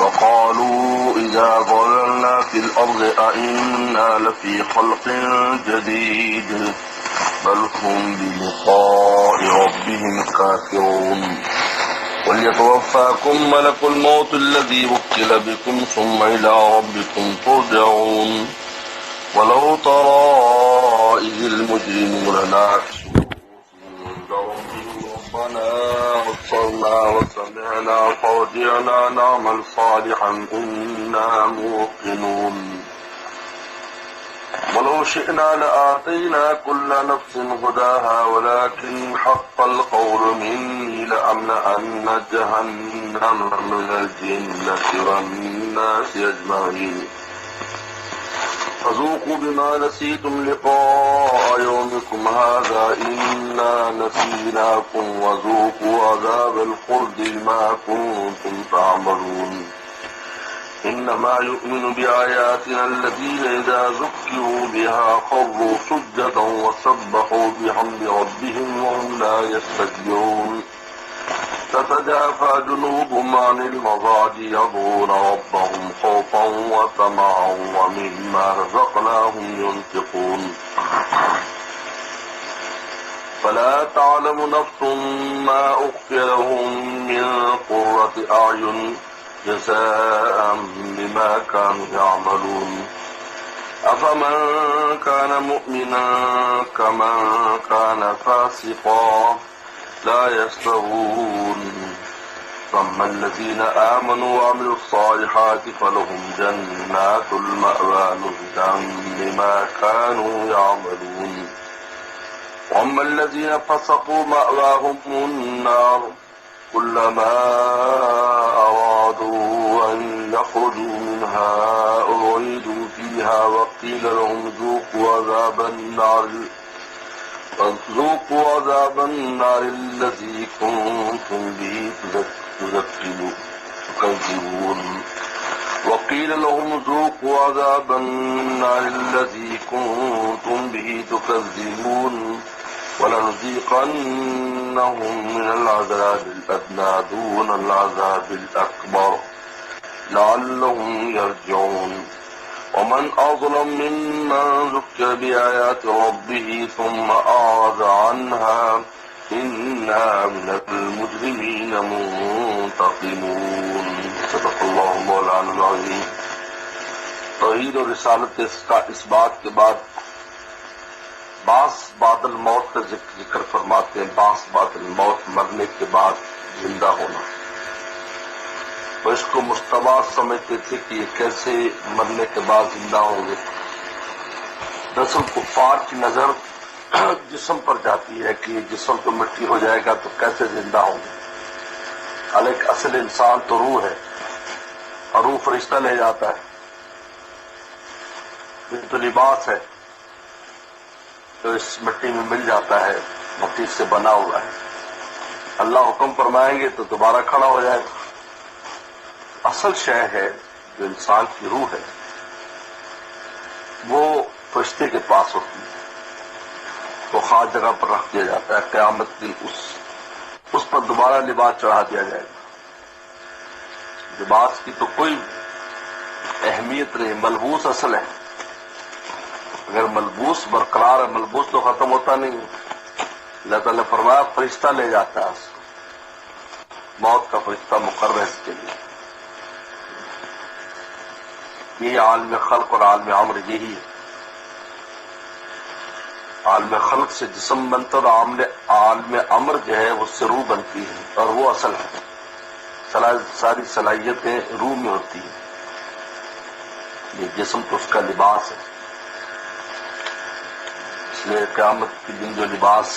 وقالوا إذا ضللنا في الأرض أئنا لفي خلق جديد بل هم بلقاء ربهم كافرون قل يتوفاكم ملك الموت الذي وكل بكم ثم إلى ربكم ترجعون ولو ترى إذ المجرمون ناكسوا عند ربهم ربنا أبصرنا وسمعنا فارجعنا نعمل صالحا إنا موقنون ولو شئنا لآتينا كل نفس هداها ولكن حق القول مني لأملأن جهنم من الجنة والناس أجمعين فذوقوا بما نسيتم لقاء يومكم هذا إنا نسيناكم وذوقوا عذاب الخلد بما كنتم تعملون إنما يؤمن بآياتنا الذين إذا ذكروا بها خروا سجدا وسبحوا بحمد ربهم وهم لا يستكبرون تتجافى جنوبهم عن المضاجع يدعون ربهم خوفا وطمعا ومما رزقناهم ينفقون فلا تعلم نفس ما أخفي لهم من قرة أعين جزاء بما كانوا يعملون أفمن كان مؤمنا كمن كان فاسقا لا يستوون ثم الذين آمنوا وعملوا الصالحات فلهم جنات المأوى نزلا بما كانوا يعملون وأما الذين فسقوا مأواهم النار كلما أرادوا أن يخرجوا منها أعيدوا فيها وقيل لهم ذوقوا عذاب النار الذي كنتم به تكذبون وقيل لهم ذوقوا عذاب النار الذي كنتم به تكذبون ولنذيقنهم من العذاب الأدنى دون العذاب الأكبر لعلهم يرجعون ومن أظلم ممن ذكر بآيات ربه ثم أعرض عنها إنا من المجرمين منتقمون صدق اللہ مولانا العظیم. توحید اور رسالت اس بات کے بعد بعث بعد الموت کا ذکر فرماتے ہیں. بعث بعد الموت مرنے کے بعد زندہ ہونا. تو اس کو مستباح سمجھتے تھے کہ یہ کیسے مرنے کے بعد زندہ ہوں گے. دراصل کفار کی نظر جسم پر جاتی ہے کہ یہ جسم تو مٹی ہو جائے گا تو کیسے زندہ ہوں گے. حالانکہ اصل انسان تو روح ہے اور روح فرشتہ لے جاتا ہے. یہ تو لباس ہے تو اس مٹی میں مل جاتا ہے, مٹی سے بنا ہوا ہے. اللہ حکم فرمائیں گے تو دوبارہ کھڑا ہو جائے گا. اصل شے ہے جو انسان کی روح ہے وہ فرشتے کے پاس ہوتی ہے, تو خاص جگہ پر رکھ دیا جاتا ہے. قیامت دن اس پر دوبارہ لباس چڑھا دیا جائے گا. لباس کی تو کوئی اہمیت نہیں, ملبوس اصل ہے. اگر ملبوس برقرار ہے, ملبوس تو ختم ہوتا نہیں. اللہ تعالیٰ نے فرمایا فرشتہ لے جاتا ہے اس کو, موت کا فرشتہ مقرر ہے اس کے لیے. یہ عالم خلق اور عالم امر یہی ہے. عالم خلق سے جسم بنتا ہے اور عالم امر جو ہے اس سے روح بنتی ہے, اور وہ اصل ہے. ساری صلاحیتیں روح میں ہوتی ہیں. یہ جسم تو اس کا لباس ہے. اس لیے قیامت کے دن جو لباس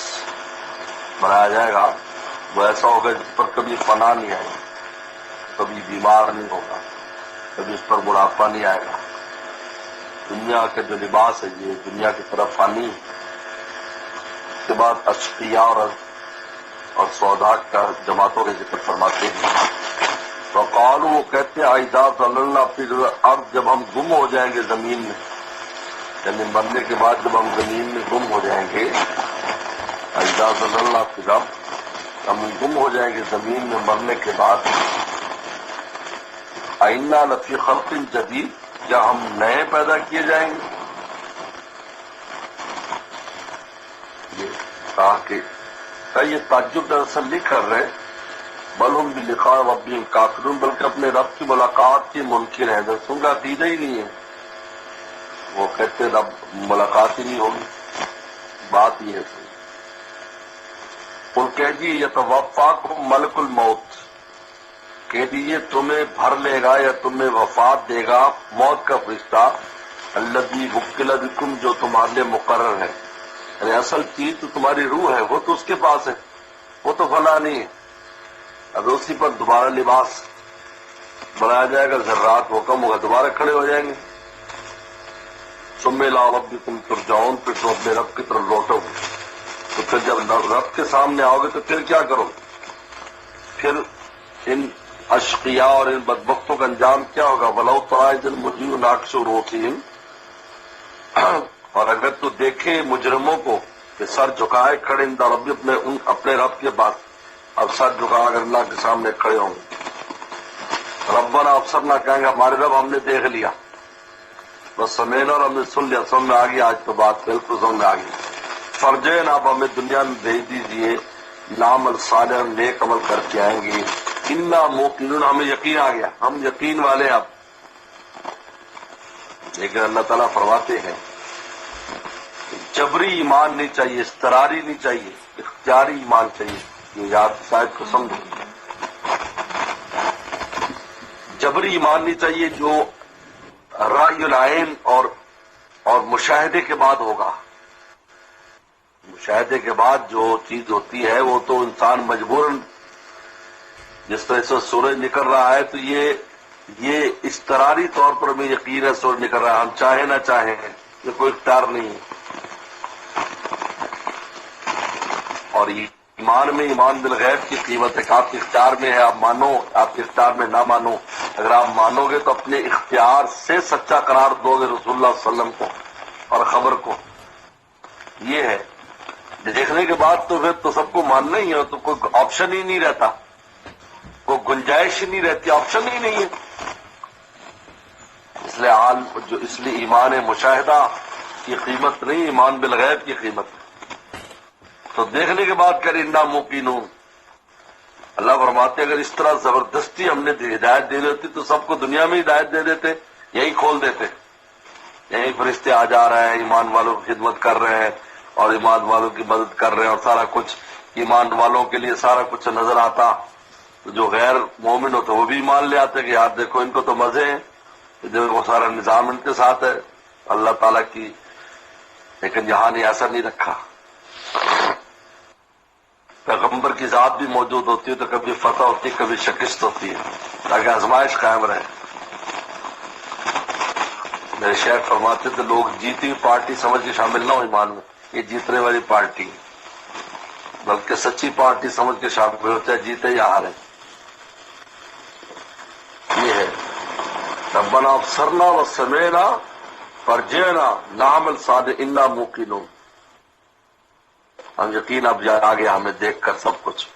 بنایا جائے گا وہ ایسا ہوگا جس پر کبھی فنا نہیں آئے گا, کبھی بیمار نہیں ہوگا, کبھی اس پر بڑھاپا نہیں آئے گا. دنیا کا جو لباس ہے یہ دنیا کی طرف فانی ہے. اس کے بعد اشقیاء اور سودا کا جماعتوں کے ذکر فرماتے ہیں. تو قالوا وہ کہتے ہیں اذا ضللنا فی الارض, جب ہم گم ہو جائیں گے زمین میں, یعنی مرنے کے بعد جب ہم زمین میں گم ہو جائیں گے. اذا ضللنا فی الارض, ہم گم ہو جائیں گے زمین میں مرنے کے بعد. اِنَّا لَفِي خَلْقٍ جَدِيدٍ، کیا ہم نئے پیدا کیے جائیں گے؟ یہ کہا کہ یہ تعجب دراصل نہیں کر رہے، بل ہم بلقاء ربہم کافرون، بلکہ اپنے رب کی ملاقات کے منکر ہیں، درسوں کا عقیدہ ہی نہیں ہے، وہ کہتے رب ملاقات ہی نہیں ہوگی، بات یہ ہے۔ ان کہہ دیجیے یتوفاکم ملک الموت، کہہ دیجیے تمہیں بھر لے گا یا تمہیں وفات دے گا موت کا فرشتہ، الذی وکل بکم، جو تمہارے لیے مقرر ہے، یعنی اصل چیز تو تمہاری روح ہے، وہ تو اس کے پاس ہے، وہ تو فنا نہیں ہے۔ اب اسی پر دوبارہ لباس بنایا جائے گا، ذرات حکم ہوگا، دوبارہ کھڑے ہو جائیں گے۔ ثم الی ربکم ترجعون، پھر تم اپنے رب کی طرف لوٹو گے، تو پھر جب رب کے سامنے آؤ گے تو پھر کیا کرو؟ پھر ان اشقیاء اور ان بدبختوں کا انجام کیا ہوگا؟ وَلَوْ تَرَىٰ إِذِ الْمُجْرِمُونَ نَاكِسُو رُءُوسِهِمْ، اور اگر تو دیکھے مجرموں کو کہ سر جھکائے کھڑے عند رب، اپنے رب کے پاس، اب سر جھکا کر اللہ کے سامنے کھڑے ہوں گے، ربنا ابصرنا، کہیں گے ہمارے رب ہم نے دیکھ لیا، بس سمینا، اور ہم نے سن لیا، سمجھ میں آ گئی، آج تو بات بالکل سمجھ میں آ گئی، فرجعنا، آپ ہمیں دنیا میں بھیج دیجیے، نعمل صالحا، نیک عمل کر کے آئیں گے، انا موقنون، ہمیں یقین آ گیا، ہم یقین والے ہیں اب۔ لیکن اللہ تعالیٰ فرماتے ہیں جبری ایمان نہیں چاہیے، اضطراری نہیں چاہیے، اختیاری ایمان چاہیے۔ یہ یاد شاید کو سمجھو، جبری ایمان نہیں چاہیے جو رائے العین اور مشاہدے کے بعد ہوگا۔ مشاہدے کے بعد جو چیز ہوتی ہے وہ تو انسان مجبوراً، جس طرح سے سورج نکل رہا ہے تو یہ اضطراری طور پر ہمیں یقین ہے سورج نکل رہا ہے، ہم چاہیں نہ چاہیں، یہ کوئی اختیار نہیں ہے۔ اور ایمان میں ایمان بالغیب کی قیمت ہے کہ آپ کے اختیار میں ہے، آپ مانو، آپ کے اختیار میں نہ مانو، اگر آپ مانو گے تو اپنے اختیار سے سچا قرار دو گے رسول اللہ صلی اللہ علیہ وسلم کو اور خبر کو۔ یہ ہے دیکھنے کے بعد تو پھر تو سب کو ماننا ہی ہے، تو کوئی آپشن ہی نہیں رہتا، کوئی گنجائش ہی نہیں رہتی، آپشن ہی نہیں ہے۔ اس لیے ایمان مشاہدہ کی قیمت نہیں، ایمان بالغیب کی قیمت ہے۔ تو دیکھنے کے بعد کر انا موقنون، اللہ فرماتے اگر اس طرح زبردستی ہم نے ہدایت دے دی ہوتی تو سب کو دنیا میں ہدایت دے دیتے، یہی کھول دیتے، یہی فرشتے آ جا رہے ہیں، ایمان والوں کی خدمت کر رہے ہیں اور ایمان والوں کی مدد کر رہے ہیں، اور سارا کچھ ایمان والوں کے لیے سارا کچھ نظر آتا، تو جو غیر مومن ہوتے وہ بھی ایمان لے آتے کہ یار دیکھو ان کو تو مزے ہیں، وہ سارا نظام ان کے ساتھ ہے اللہ تعالیٰ کی، لیکن یہاں نے ایسا نہیں رکھا۔ پیغمبر کی ذات بھی موجود ہوتی ہے تو کبھی فتح ہوتی ہے، کبھی شکست ہوتی ہے، تاکہ آزمائش قائم رہے۔ میرے شیخ فرماتے تھے لوگ جیتی ہوئی پارٹی سمجھ کے شامل نہ ہو ایمان میں، یہ جیتنے والی پارٹی، بلکہ سچی پارٹی سمجھ کے شامل ہو، چاہے جیتے یا ہارے۔ یہ ہے ربنا ابصرنا وسمعنا فرجعنا نعمل صالحا انا موقنون، ہم یقین اب آ گیا ہمیں دیکھ کر سب کچھ۔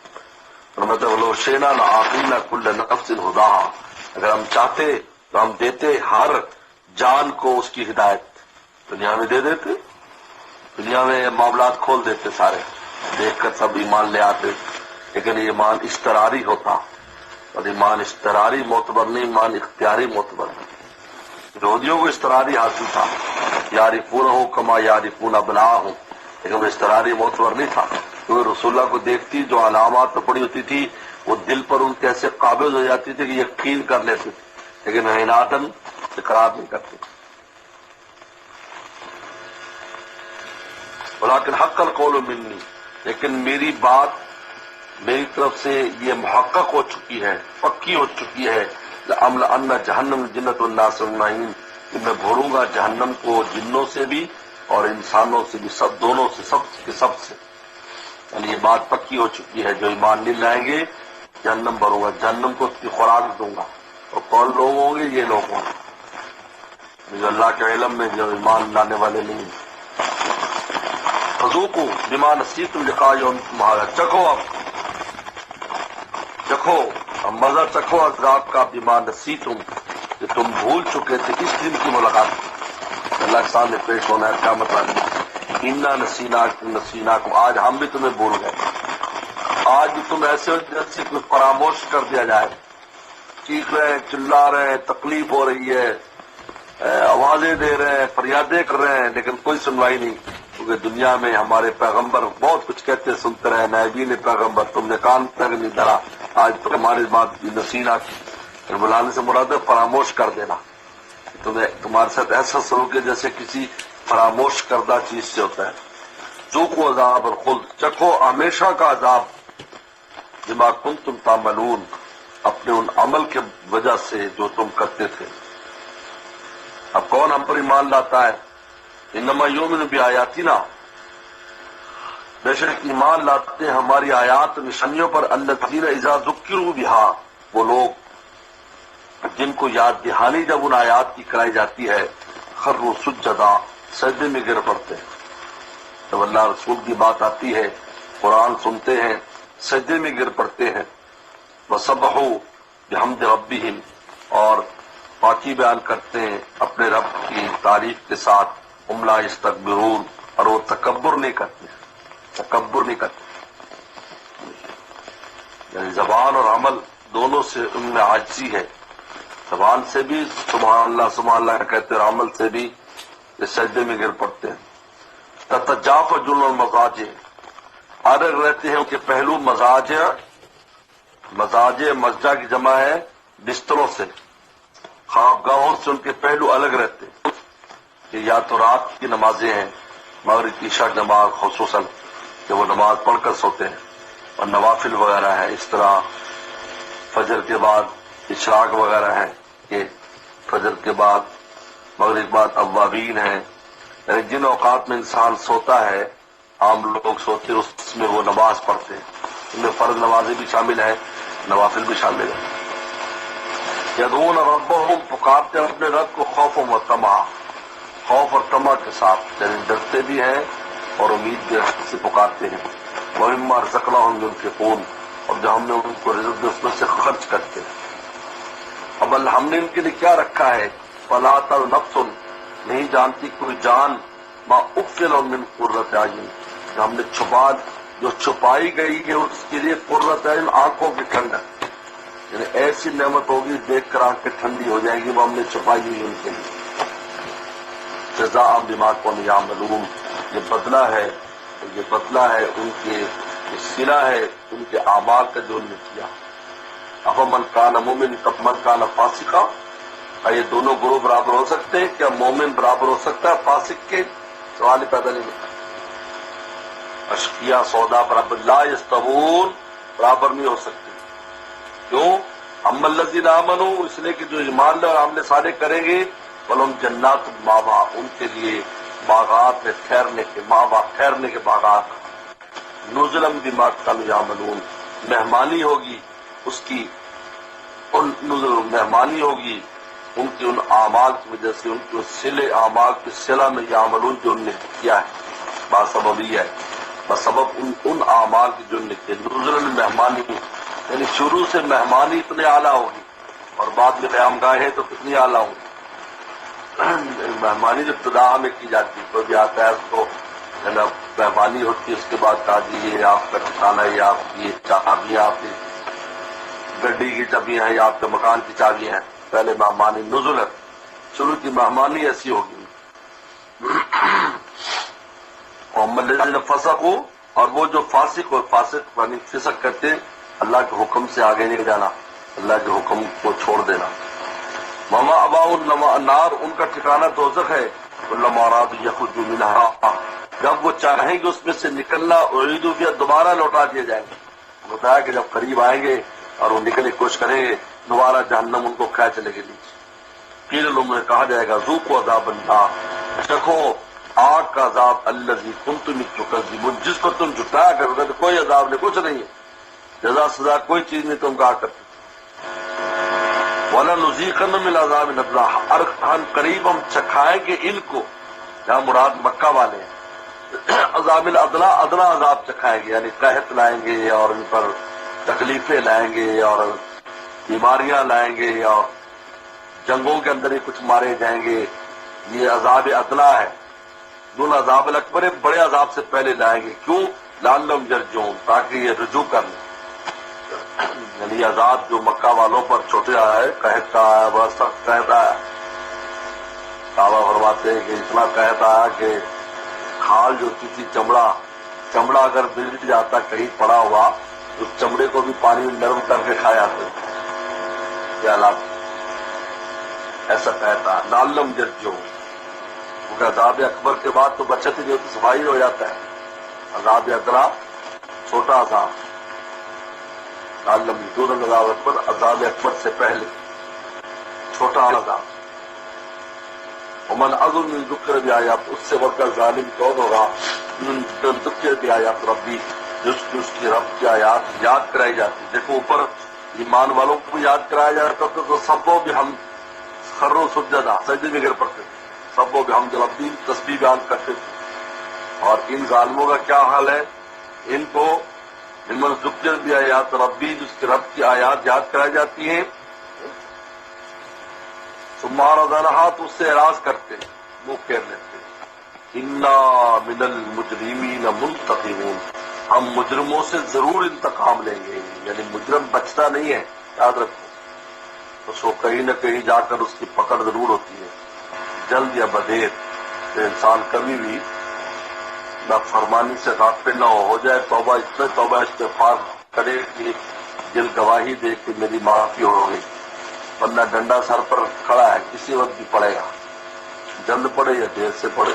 فرماتے ولو شئنا لآتینا کل نفس ہداہا، اگر ہم چاہتے تو ہم دیتے ہر جان کو اس کی ہدایت، دنیا میں دے دیتے، دنیا میں معاملات کھول دیتے سارے، دیکھ کر سب ایمان لے آتے، لیکن ایمان اضطراری ہوتا، اور ایمان اضطراری معتبر نہیں، ایمان اختیاری معتبر ہے۔ یہودیوں کو اضطراری حاصل تھا، یعرفونہ کما یعرفون ابناءہم، لیکن وہ اضطراری معتبر نہیں تھا، کیونکہ رسول اللہ کو دیکھتی جو علامات تو پڑی ہوتی تھی وہ دل پر ان کے ایسے قابض ہو جاتی تھی کہ یقین کر لیتے تھے، لیکن عناداً اقرار نہیں کرتے۔ ولیکن حق القول منی، لیکن میری بات میری طرف سے یہ محقق ہو چکی ہے، پکی ہو چکی ہے، لأملأن جہنم الجنۃ والناس اجمعین، کہ میں بھروں گا جہنم کو جنوں سے بھی اور انسانوں سے بھی، سب دونوں سے، سب کے سب سے، یعنی یہ بات پکی ہو چکی ہے، جو ایمان نہیں لائیں گے جہنم بھروں گا، جہنم کو اس کی خوراک دوں گا۔ اور کون لوگ ہوں گے؟ یہ لوگ ہوں گے جو اللہ کے علم میں جو ایمان لانے والے نہیں۔ فذوقوا بما نسیتم لقاء یومکم ھذا، چکھو اب، چکھو اور مزہ چکھو عذاب کا بما نسیتم، کہ تم بھول چکے تھے اس دن کی ملاقات۔ اللہ کے سامنے پیش ہونا ہے، کیا مطلب؟ انا نسیناکم، آج ہم بھی تمہیں بھول گئے، آج بھی تم ایسے ہو جیسے کوئی فراموش کر دیا جائے، چیخ رہے ہیں، چلا رہے ہیں، تکلیف ہو رہی ہے، آوازیں دے رہے ہیں، فریادیں کر رہے ہیں، لیکن کوئی سنوائی نہیں، کیونکہ دنیا میں ہمارے پیغمبر بہت کچھ کہتے سنتے رہے، نائبین پیغمبر، تم نے کان تک نہیں دھرا، آج تو ہماری بات نسینا بلانے سے مراد ہے فراموش کر دینا، تمہیں تمہارے ساتھ ایسا سلوک ہے جیسے کسی فراموش کردہ چیز سے ہوتا ہے۔ ذوقوا عذاب الخلد، چکھو ہمیشہ کا عذاب، بما کنتم تعملون، اپنے ان عمل کے وجہ سے جو تم کرتے تھے۔ اب کون ہم پر ایمان لاتا ہے؟ انما یؤمن بآیاتنا، بے شک ایمان لاتے ہیں ہماری آیات نشانیوں پر، الذین اذا ذکروا بہا، وہ لوگ جن کو یاد دہانی جب ان آیات کی کرائی جاتی ہے، خروا سجدا، سجدے میں گر پڑتے ہیں۔ جب اللہ رسول کی بات آتی ہے، قرآن سنتے ہیں، سجدے میں گر پڑتے ہیں۔ وسبحوا بحمد ربہم، اور پاکی بیان کرتے ہیں اپنے رب کی تعریف کے ساتھ، ہم لا یستکبرون، اور وہ تکبر نہیں کرتے، تکبر نہیں کرتے، یعنی زبان اور عمل دونوں سے ان میں عاجزی ہے، زبان سے بھی سبحان اللہ کہتے ہیں، اور عمل سے بھی یہ سجدے میں گر پڑتے ہیں۔ تتجافى جنوب المضاجع، الگ رہتے ہیں ان کے پہلو، مضاجع مضجع کی جمع ہے بستروں سے، خوابگاہوں سے ان کے پہلو الگ رہتے ہیں، کہ یا تو رات کی نمازیں ہیں، مغرب کی عشاء نماز خصوصاً، کہ وہ نماز پڑھ کر سوتے ہیں، اور نوافل وغیرہ ہے، اس طرح فجر کے بعد اشراق وغیرہ ہے، کہ فجر کے بعد مغرب کے بعد اوابین ہیں، یعنی جن اوقات میں انسان سوتا ہے، عام لوگ سوتے ہیں، اس میں وہ نماز پڑھتے ہیں، ان میں فرض نمازیں بھی شامل ہیں، نوافل بھی شامل ہیں۔ یدعون ربهم، پکارتے ہیں اپنے رب کو، خوف و طمع، خوف اور طمع کے ساتھ، یعنی ڈرتے بھی ہیں اور امید بھی سے پکارتے ہیں۔ ومما رزقناهم ينفقون، اور جو ہم نے ان کو رزق دیا اس میں سے خرچ کرتے ہیں۔ اب ہم نے ان کے لیے کیا رکھا ہے؟ فلا تعلم نفس، نہیں جانتی کوئی جان، ما اخفي لهم من قرة اعین، جو ہم نے جو چھپائی گئی ہے اس کے لیے قرۃ اعین، آنکھوں کی ٹھنڈک، یعنی ایسی نعمت ہوگی دیکھ کر آنکھیں ٹھنڈی ہو جائیں گی، وہ ہم نے چھپائی ہوئی ان کے لیے۔ جزاء بما كانوا يعملون، یہ بدلہ ہے ان کے، یہ صلہ ہے ان کے اعمال کا جو انہوں نے کیا۔ افمن کان مومن من کان فاسقا، یہ دونوں گروہ برابر ہو سکتے ہیں؟ کیا مومن برابر ہو سکتا ہے فاسق کے؟ سوال ہی پیدا نہیں ہوتا۔ اشقیاء سودا برابر، لا یستوون، برابر نہیں ہو سکتے۔ کیوں؟ اما الذین آمنوا، اس لیے کہ جو ایمان لے اور عمل صالح کریں گے، ولہم جنات المأویٰ، ان کے لیے باغات میں ٹھہرنے کے، مأویٰ ٹھہرنے کے باغات، نزلا بما كانوا يعملون، مہمانی ہوگی اس کی، مہمانی ہوگی ان کی ان اعمال کی وجہ سے، ان کے صلے اعمال کے صلہ میں یعملون جو انہوں نے کیا ہے، باسببی ہے، بسبب ان اعمال کی جو انہوں نے کیا، نزلا مہمانی، یعنی شروع سے مہمانی اتنے اعلیٰ ہوگی، اور بعد میں قیام گاہیں تو کتنی اعلیٰ ہوگی۔ مہمانی جو ابتدا میں کی جاتی ہے، کوئی بھی آتا ہے اس کو مہمانی ہوتی ہے، اس کے بعد کہا جی یہ آپ کا ٹھکانا ہے، یہ آپ کی چابیاں، آپ کی گڈی کی چابیاں ہیں، یا آپ کے مکان کی چابیاں ہیں، پہلے مہمانی نزل ہے، شروع کی مہمانی ایسی ہوگی۔ الذین فسقوا، اور وہ جو فاسق ہو، فاسق یعنی فسق کرتے ہیں، اللہ کے حکم سے آگے نہیں جانا، اللہ کے حکم کو چھوڑ دینا۔ ومأواہم النار، ان کا ٹھکانہ دوزخ ہے۔ کلما ارادوا یخرجوا منہا، جب وہ چاہیں گے اس میں سے نکلنا، اعیدوا فیہا، دوبارہ لوٹا دیے جائیں گے۔ بتایا کہ جب قریب آئیں گے اور وہ نکلنے کی کوشش کریں گے، دوبارہ جہنم ان کو کھینچ لے گی نیچے۔ قیل لهم، نے کہا جائے گا، ذوقوا عذاب النار، چکھو آگ کا عذاب، الذی کنتم تکذبون، جس پر تم جھٹلایا کرتے تھے، کوئی عذاب نہیں، کچھ نہیں ہے، جزا سزا کوئی چیز نہیں تم کہا کرتے۔ وَلَنُذِيقَنَّهُم مِّنْ الْعَذَابِ الْأَدْنَىٰ، ہم قریب ہم چکھائیں گے ان کو، یہاں مراد مکہ والے ہیں، عذاب الادنا، ادنا عذاب چکھائیں گے، یعنی قحط لائیں گے اور ان پر تکلیفیں لائیں گے اور بیماریاں لائیں گے یا جنگوں کے اندر ہی کچھ مارے جائیں گے، یہ عذاب ادنا ہے. دون عذاب الاکبر بڑے عذاب سے پہلے لائیں گے. کیوں؟ لعلہم یرجعون، تاکہ یہ رجوع کر لیں. یعنی عذاب جو مکہ والوں پر چھوٹے آیا ہے، قحط کا آیا، بڑا سخت قحط آیا. صحابہ فرماتے ہیں کہ اتنا قحط آیا کہ کھال جو ہوتی تھی چمڑا اگر مل جاتا کہیں پڑا ہوا تو اس چمڑے کو بھی پانی میں نرم کر کے کھا جاتے. کیا حالات، ایسا قحط آیا. لعلہم یرجعون، کیونکہ عذاب اکبر کے بعد تو بچت ہی نہیں ہوتی، صفائی ہو جاتا ہے. عذاب ادنا چھوٹا عذاب، لعلہم یرجعون عذاب اکبر عذاب اکبر سے پہلے چھوٹا عذاب. ومن اظلم من ذکر بآیات، اس سے بڑھ کر ظالم کون ہوگا؟ من ذکر بآیات ربی، جس کی رب کی آیات یاد کرائی جاتی. دیکھو اوپر ایمان والوں کو یاد کرایا جاتا تو سب بھی ہم خرو سجدہ سجدے میں گر پڑتے تھے. سب بھی ہم ربی تسبیح بیان کرتے تھے. اور ان ظالموں کا کیا حال ہے؟ ان کو من ذکر بآیات ربی، جس کی رب کی آیات یاد کرائی جاتی ہیں، تمہارا ذرا تو اس سے اعراض کرتے، منہ پھیر لیتے. انا من المجرمین منتقمون، ہم مجرموں سے ضرور انتقام لیں گے. یعنی مجرم بچتا نہیں ہے، یاد رکھو. اس کو کہیں نہ کہیں جا کر اس کی پکڑ ضرور ہوتی ہے، جلد یا بدیر. کہ انسان کبھی بھی نافرمانی سے غافل نہ ہو جائے، توبہ استغفار کرے کہ دل گواہی دے کہ میری معافی ہو گئی. ورنہ ڈنڈا سر پر کھڑا ہے، کسی وقت بھی پڑے گا، جلد پڑے یا دیر سے پڑے.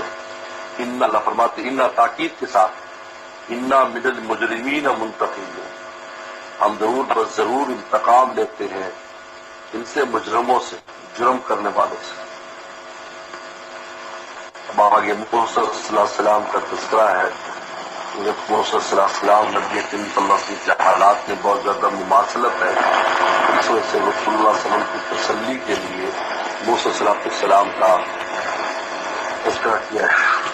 ان اللہ فرماتے ان تاکید کے ساتھ، انا من المجرمین منتقمون، ہم ضرور انتقام لیتے ہیں ان سے، مجرموں سے، جرم کرنے والوں سے. اب آگے محمد صلی اللہ علیہ وسلم کا تذکرہ ہے. محمد صلی اللہ علیہ وسلم نبی کریم صلی اللہ علیہ وسلم کے حالات میں بہت زیادہ مماثلت ہے. اس وجہ سے رسول اللہ صلی اللہ علیہ وسلم کی تسلی کے لیے محمد صلی اللہ علیہ وسلم کا تذکرہ کیا ہے.